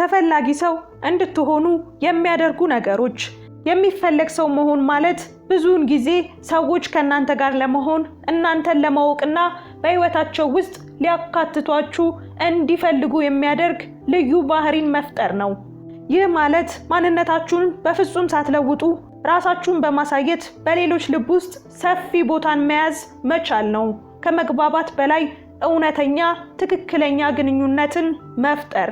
ተፈላጊ ሰው እንድትሆኑ የሚያደርጉ ነገሮች። የሚፈለግ ሰው መሆን ማለት ብዙውን ጊዜ ሰዎች ከናንተ ጋር ለመሆን እናንተን ለማወቅና በህይወታቸው ውስጥ ሊያካትቷችሁ እንዲፈልጉ የሚያደርግ ልዩ ባህሪን መፍጠር ነው። ይህ ማለት ማንነታችሁን በፍጹም ሳትለውጡ ራሳችሁን በማሳየት በሌሎች ልብ ውስጥ ሰፊ ቦታን መያዝ መቻል ነው። ከመግባባት በላይ እውነተኛ ትክክለኛ ግንኙነትን መፍጠር።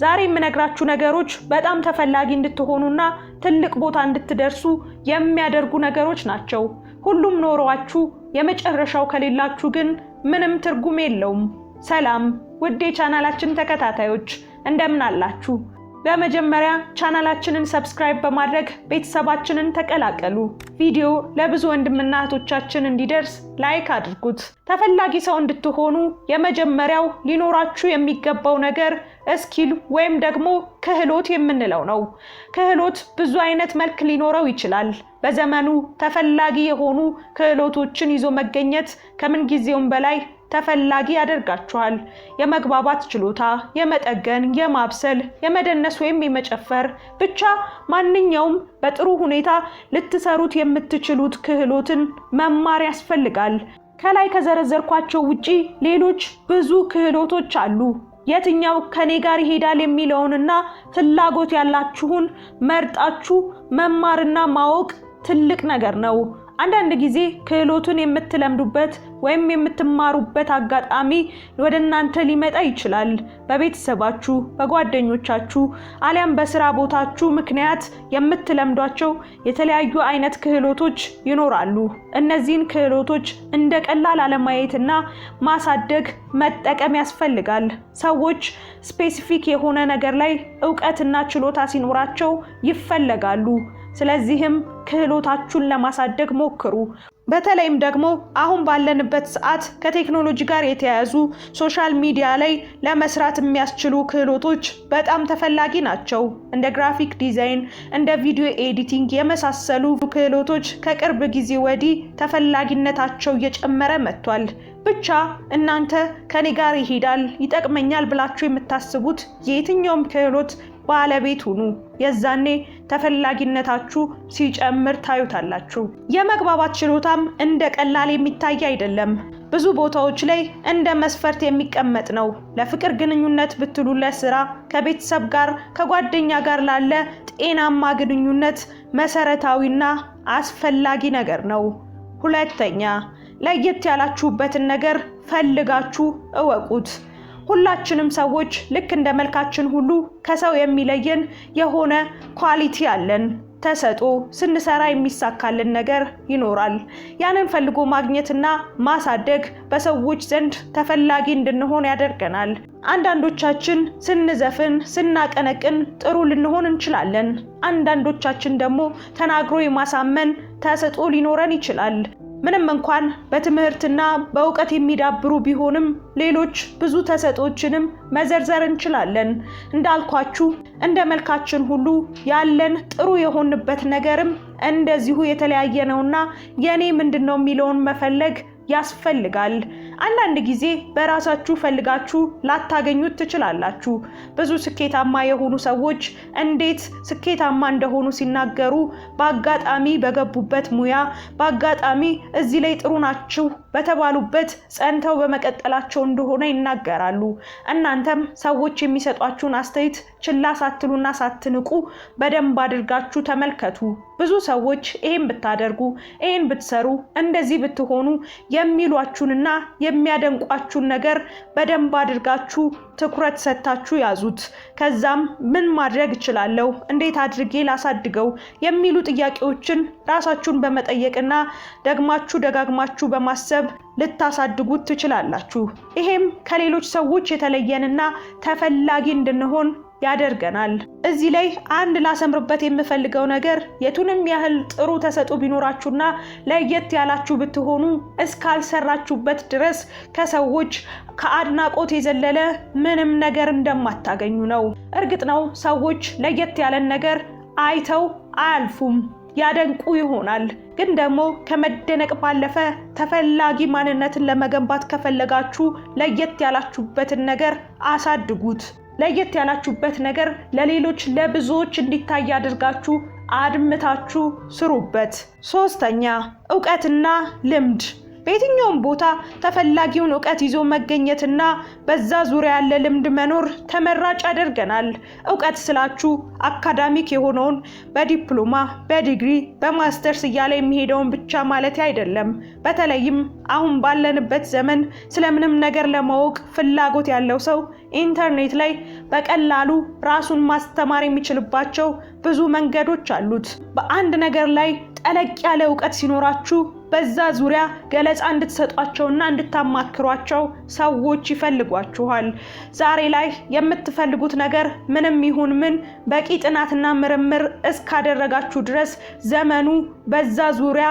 ዛሬ የምነግራችሁ ነገሮች በጣም ተፈላጊ እንድትሆኑና ትልቅ ቦታ እንድትደርሱ የሚያደርጉ ነገሮች ናቸው። ሁሉም ኖሯችሁ የመጨረሻው ከሌላችሁ ግን ምንም ትርጉም የለውም። ሰላም ውድ የቻናላችን ተከታታዮች እንደምን አላችሁ? በመጀመሪያ ቻናላችንን ሰብስክራይብ በማድረግ ቤተሰባችንን ተቀላቀሉ። ቪዲዮ ለብዙ ወንድምና እህቶቻችን እንዲደርስ ላይክ አድርጉት። ተፈላጊ ሰው እንድትሆኑ የመጀመሪያው ሊኖራችሁ የሚገባው ነገር ስኪል ወይም ደግሞ ክህሎት የምንለው ነው። ክህሎት ብዙ አይነት መልክ ሊኖረው ይችላል። በዘመኑ ተፈላጊ የሆኑ ክህሎቶችን ይዞ መገኘት ከምን ጊዜውም በላይ ተፈላጊ ያደርጋችኋል። የመግባባት ችሎታ፣ የመጠገን፣ የማብሰል፣ የመደነስ ወይም የመጨፈር ብቻ ማንኛውም በጥሩ ሁኔታ ልትሰሩት የምትችሉት ክህሎትን መማር ያስፈልጋል። ከላይ ከዘረዘርኳቸው ውጪ ሌሎች ብዙ ክህሎቶች አሉ። የትኛው ከኔ ጋር ይሄዳል የሚለውንና ፍላጎት ያላችሁን መርጣችሁ መማርና ማወቅ ትልቅ ነገር ነው። አንዳንድ ጊዜ ክህሎቱን የምትለምዱበት ወይም የምትማሩበት አጋጣሚ ወደ እናንተ ሊመጣ ይችላል። በቤተሰባችሁ፣ በጓደኞቻችሁ አሊያም በስራ ቦታችሁ ምክንያት የምትለምዷቸው የተለያዩ አይነት ክህሎቶች ይኖራሉ። እነዚህን ክህሎቶች እንደ ቀላል አለማየትና ማሳደግ መጠቀም ያስፈልጋል። ሰዎች ስፔሲፊክ የሆነ ነገር ላይ ዕውቀትና ችሎታ ሲኖራቸው ይፈለጋሉ። ስለዚህም ክህሎታችሁን ለማሳደግ ሞክሩ። በተለይም ደግሞ አሁን ባለንበት ሰዓት ከቴክኖሎጂ ጋር የተያያዙ ሶሻል ሚዲያ ላይ ለመስራት የሚያስችሉ ክህሎቶች በጣም ተፈላጊ ናቸው። እንደ ግራፊክ ዲዛይን፣ እንደ ቪዲዮ ኤዲቲንግ የመሳሰሉ ክህሎቶች ከቅርብ ጊዜ ወዲህ ተፈላጊነታቸው እየጨመረ መጥቷል። ብቻ እናንተ ከኔ ጋር ይሄዳል፣ ይጠቅመኛል ብላችሁ የምታስቡት የትኛውም ክህሎት ባለቤት ሁኑ። የዛኔ ተፈላጊነታችሁ ሲጨምር ታዩታላችሁ። የመግባባት ችሎታም እንደ ቀላል የሚታይ አይደለም። ብዙ ቦታዎች ላይ እንደ መስፈርት የሚቀመጥ ነው። ለፍቅር ግንኙነት ብትሉ፣ ለስራ፣ ከቤተሰብ ጋር፣ ከጓደኛ ጋር ላለ ጤናማ ግንኙነት መሰረታዊና አስፈላጊ ነገር ነው። ሁለተኛ፣ ለየት ያላችሁበትን ነገር ፈልጋችሁ እወቁት። ሁላችንም ሰዎች ልክ እንደ መልካችን ሁሉ ከሰው የሚለየን የሆነ ኳሊቲ አለን። ተሰጥኦ ስንሰራ የሚሳካልን ነገር ይኖራል። ያንን ፈልጎ ማግኘትና ማሳደግ በሰዎች ዘንድ ተፈላጊ እንድንሆን ያደርገናል። አንዳንዶቻችን ስንዘፍን፣ ስናቀነቅን ጥሩ ልንሆን እንችላለን። አንዳንዶቻችን ደግሞ ተናግሮ የማሳመን ተሰጥኦ ሊኖረን ይችላል። ምንም እንኳን በትምህርትና በእውቀት የሚዳብሩ ቢሆንም ሌሎች ብዙ ተሰጥኦችንም መዘርዘር እንችላለን። እንዳልኳችሁ እንደ መልካችን ሁሉ ያለን ጥሩ የሆንበት ነገርም እንደዚሁ የተለያየ ነውና የኔ ምንድነው የሚለውን መፈለግ ያስፈልጋል። አንዳንድ ጊዜ በራሳችሁ ፈልጋችሁ ላታገኙት ትችላላችሁ። ብዙ ስኬታማ የሆኑ ሰዎች እንዴት ስኬታማ እንደሆኑ ሲናገሩ በአጋጣሚ በገቡበት ሙያ፣ በአጋጣሚ እዚህ ላይ ጥሩ ናችሁ በተባሉበት ጸንተው በመቀጠላቸው እንደሆነ ይናገራሉ። እናንተም ሰዎች የሚሰጧችሁን አስተያየት ችላ ሳትሉና ሳትንቁ በደንብ አድርጋችሁ ተመልከቱ። ብዙ ሰዎች ይሄን ብታደርጉ፣ ይሄን ብትሰሩ፣ እንደዚህ ብትሆኑ የሚሏችሁንና የሚያደንቋችሁን ነገር በደንብ አድርጋችሁ ትኩረት ሰጥታችሁ ያዙት። ከዛም ምን ማድረግ እችላለሁ፣ እንዴት አድርጌ ላሳድገው የሚሉ ጥያቄዎችን ራሳችሁን በመጠየቅና ደጋግማችሁ በማሰብ ልታሳድጉት ትችላላችሁ። ይሄም ከሌሎች ሰዎች የተለየንና ተፈላጊ እንድንሆን ያደርገናል። እዚህ ላይ አንድ ላሰምርበት የምፈልገው ነገር የቱንም ያህል ጥሩ ተሰጥኦ ቢኖራችሁና ለየት ያላችሁ ብትሆኑ እስካልሰራችሁበት ድረስ ከሰዎች ከአድናቆት የዘለለ ምንም ነገር እንደማታገኙ ነው። እርግጥ ነው ሰዎች ለየት ያለን ነገር አይተው አያልፉም፣ ያደንቁ ይሆናል። ግን ደግሞ ከመደነቅ ባለፈ ተፈላጊ ማንነትን ለመገንባት ከፈለጋችሁ ለየት ያላችሁበትን ነገር አሳድጉት። ለየት ያላችሁበት ነገር ለሌሎች ለብዙዎች እንዲታይ አድርጋችሁ አድምታችሁ ስሩበት። ሶስተኛ ዕውቀትና ልምድ። በየትኛውም ቦታ ተፈላጊውን ዕውቀት ይዞ መገኘትና በዛ ዙሪያ ያለ ልምድ መኖር ተመራጭ ያደርገናል። ዕውቀት ስላችሁ አካዳሚክ የሆነውን በዲፕሎማ፣ በዲግሪ፣ በማስተርስ እያለ የሚሄደውን ብቻ ማለት አይደለም። በተለይም አሁን ባለንበት ዘመን ስለምንም ነገር ለማወቅ ፍላጎት ያለው ሰው ኢንተርኔት ላይ በቀላሉ ራሱን ማስተማር የሚችልባቸው ብዙ መንገዶች አሉት። በአንድ ነገር ላይ ጠለቅ ያለ ዕውቀት ሲኖራችሁ በዛ ዙሪያ ገለጻ እንድትሰጧቸውና እንድታማክሯቸው ሰዎች ይፈልጓችኋል። ዛሬ ላይ የምትፈልጉት ነገር ምንም ይሁን ምን በቂ ጥናትና ምርምር እስካደረጋችሁ ድረስ ዘመኑ በዛ ዙሪያ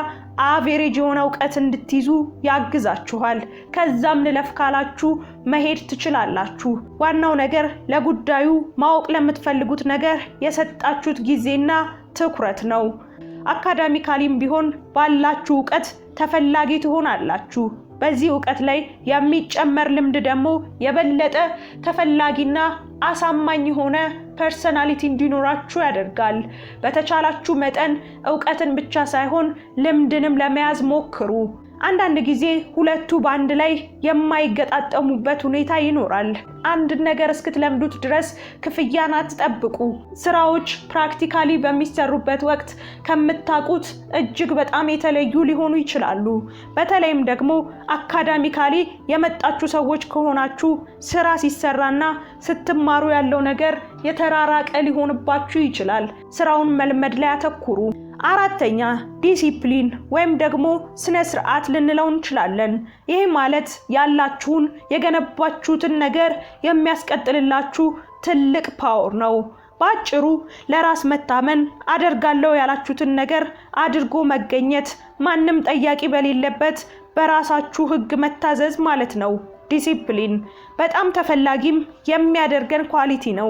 አቬሬጅ የሆነ ዕውቀት እንድትይዙ ያግዛችኋል። ከዛም ልለፍ ካላችሁ መሄድ ትችላላችሁ። ዋናው ነገር ለጉዳዩ ማወቅ ለምትፈልጉት ነገር የሰጣችሁት ጊዜና ትኩረት ነው። አካዳሚካሊም ቢሆን ባላችሁ ዕውቀት ተፈላጊ ትሆናላችሁ። በዚህ ዕውቀት ላይ የሚጨመር ልምድ ደግሞ የበለጠ ተፈላጊና አሳማኝ የሆነ ፐርሰናሊቲ እንዲኖራችሁ ያደርጋል። በተቻላችሁ መጠን ዕውቀትን ብቻ ሳይሆን ልምድንም ለመያዝ ሞክሩ። አንዳንድ ጊዜ ሁለቱ በአንድ ላይ የማይገጣጠሙበት ሁኔታ ይኖራል። አንድ ነገር እስክትለምዱት ድረስ ክፍያን አትጠብቁ። ስራዎች ፕራክቲካሊ በሚሰሩበት ወቅት ከምታውቁት እጅግ በጣም የተለዩ ሊሆኑ ይችላሉ። በተለይም ደግሞ አካዳሚካሊ የመጣችሁ ሰዎች ከሆናችሁ ስራ ሲሰራና ስትማሩ ያለው ነገር የተራራቀ ሊሆንባችሁ ይችላል። ስራውን መልመድ ላይ አተኩሩ። አራተኛ ዲሲፕሊን ወይም ደግሞ ስነ ስርዓት ልንለው እንችላለን። ይሄ ማለት ያላችሁን የገነባችሁትን ነገር የሚያስቀጥልላችሁ ትልቅ ፓወር ነው። ባጭሩ ለራስ መታመን፣ አደርጋለሁ ያላችሁትን ነገር አድርጎ መገኘት፣ ማንም ጠያቂ በሌለበት በራሳችሁ ህግ መታዘዝ ማለት ነው። ዲሲፕሊን በጣም ተፈላጊም የሚያደርገን ኳሊቲ ነው።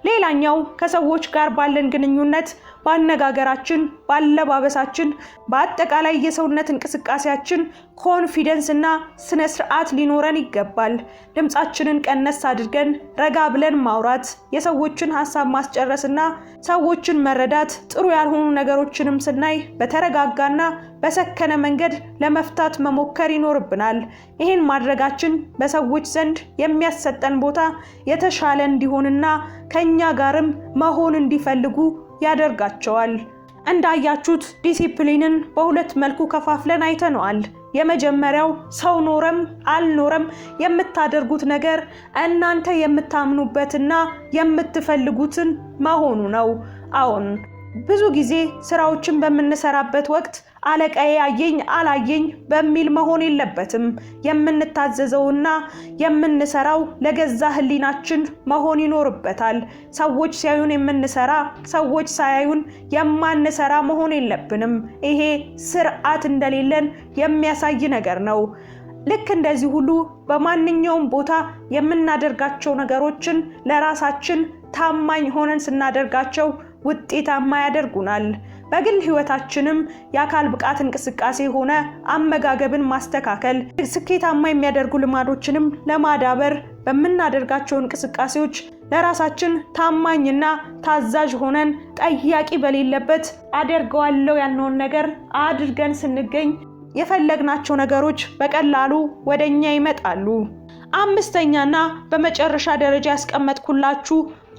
ሌላኛው ከሰዎች ጋር ባለን ግንኙነት፣ ባነጋገራችን፣ ባለባበሳችን፣ በአጠቃላይ የሰውነት እንቅስቃሴያችን ኮንፊደንስ እና ስነ ስርዓት ሊኖረን ይገባል። ድምጻችንን ቀነስ አድርገን ረጋ ብለን ማውራት፣ የሰዎችን ሐሳብ ማስጨረስና ሰዎችን መረዳት፣ ጥሩ ያልሆኑ ነገሮችንም ስናይ በተረጋጋና በሰከነ መንገድ ለመፍታት መሞከር ይኖርብናል። ይህን ማድረጋችን በሰዎች ዘንድ የሚያሰጠን ቦታ የተሻለ እንዲሆንና ከኛ ጋርም መሆን እንዲፈልጉ ያደርጋቸዋል። እንዳያችሁት ዲሲፕሊንን በሁለት መልኩ ከፋፍለን አይተነዋል። የመጀመሪያው ሰው ኖረም አልኖረም የምታደርጉት ነገር እናንተ የምታምኑበትና የምትፈልጉትን መሆኑ ነው። አሁን ብዙ ጊዜ ስራዎችን በምንሰራበት ወቅት አለቃዬ አየኝ አላየኝ በሚል መሆን የለበትም። የምንታዘዘውና የምንሰራው ለገዛ ህሊናችን መሆን ይኖርበታል። ሰዎች ሲያዩን የምንሰራ፣ ሰዎች ሳያዩን የማንሰራ መሆን የለብንም። ይሄ ስርዓት እንደሌለን የሚያሳይ ነገር ነው። ልክ እንደዚህ ሁሉ በማንኛውም ቦታ የምናደርጋቸው ነገሮችን ለራሳችን ታማኝ ሆነን ስናደርጋቸው ውጤታማ ያደርጉናል። በግል ህይወታችንም የአካል ብቃት እንቅስቃሴ ሆነ አመጋገብን ማስተካከል፣ ስኬታማ የሚያደርጉ ልማዶችንም ለማዳበር በምናደርጋቸው እንቅስቃሴዎች ለራሳችን ታማኝና ታዛዥ ሆነን ጠያቂ በሌለበት አደርገዋለሁ ያልነውን ነገር አድርገን ስንገኝ የፈለግናቸው ነገሮች በቀላሉ ወደኛ ይመጣሉ። አምስተኛና በመጨረሻ ደረጃ ያስቀመጥኩላችሁ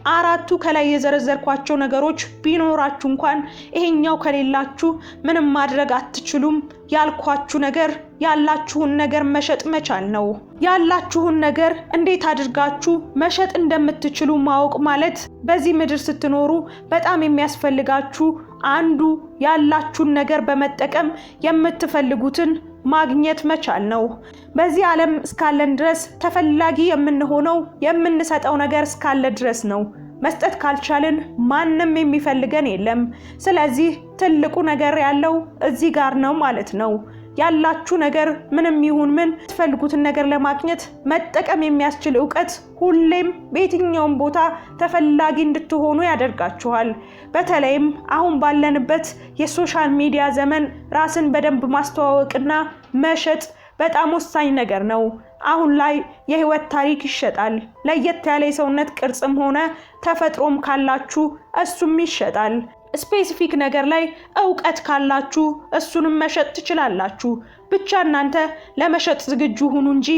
አራቱ ከላይ የዘረዘርኳቸው ነገሮች ቢኖራችሁ እንኳን ይሄኛው ከሌላችሁ ምንም ማድረግ አትችሉም ያልኳችሁ ነገር ያላችሁን ነገር መሸጥ መቻል ነው። ያላችሁን ነገር እንዴት አድርጋችሁ መሸጥ እንደምትችሉ ማወቅ ማለት በዚህ ምድር ስትኖሩ በጣም የሚያስፈልጋችሁ አንዱ ያላችሁን ነገር በመጠቀም የምትፈልጉትን ማግኘት መቻል ነው። በዚህ ዓለም እስካለን ድረስ ተፈላጊ የምንሆነው የምንሰጠው ነገር እስካለ ድረስ ነው። መስጠት ካልቻልን ማንም የሚፈልገን የለም። ስለዚህ ትልቁ ነገር ያለው እዚህ ጋር ነው ማለት ነው። ያላችሁ ነገር ምንም ይሁን ምን ትፈልጉትን ነገር ለማግኘት መጠቀም የሚያስችል ዕውቀት ሁሌም በየትኛውም ቦታ ተፈላጊ እንድትሆኑ ያደርጋችኋል። በተለይም አሁን ባለንበት የሶሻል ሚዲያ ዘመን ራስን በደንብ ማስተዋወቅና መሸጥ በጣም ወሳኝ ነገር ነው። አሁን ላይ የህይወት ታሪክ ይሸጣል። ለየት ያለ የሰውነት ቅርጽም ሆነ ተፈጥሮም ካላችሁ እሱም ይሸጣል። ስፔሲፊክ ነገር ላይ ዕውቀት ካላችሁ እሱንም መሸጥ ትችላላችሁ። ብቻ እናንተ ለመሸጥ ዝግጁ ሁኑ እንጂ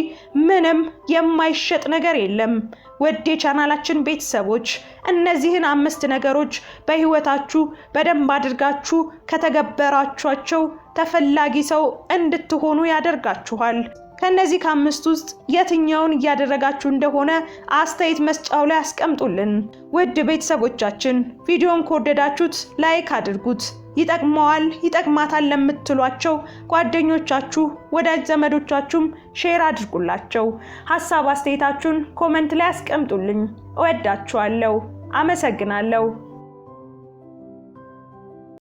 ምንም የማይሸጥ ነገር የለም። ወደ ቻናላችን ቤተሰቦች እነዚህን 5 ነገሮች በህይወታችሁ በደንብ አድርጋችሁ ከተገበራችኋቸው ተፈላጊ ሰው እንድትሆኑ ያደርጋችኋል። ከነዚህ ከ5 ውስጥ የትኛውን እያደረጋችሁ እንደሆነ አስተያየት መስጫው ላይ አስቀምጡልን። ውድ ቤተሰቦቻችን ቪዲዮን ከወደዳችሁት ላይክ አድርጉት። ይጠቅመዋል ይጠቅማታል ለምትሏቸው ጓደኞቻችሁ ወዳጅ ዘመዶቻችሁም ሼር አድርጉላቸው። ሐሳብ አስተያየታችሁን ኮሜንት ላይ አስቀምጡልኝ። እወዳችኋለሁ። አመሰግናለሁ።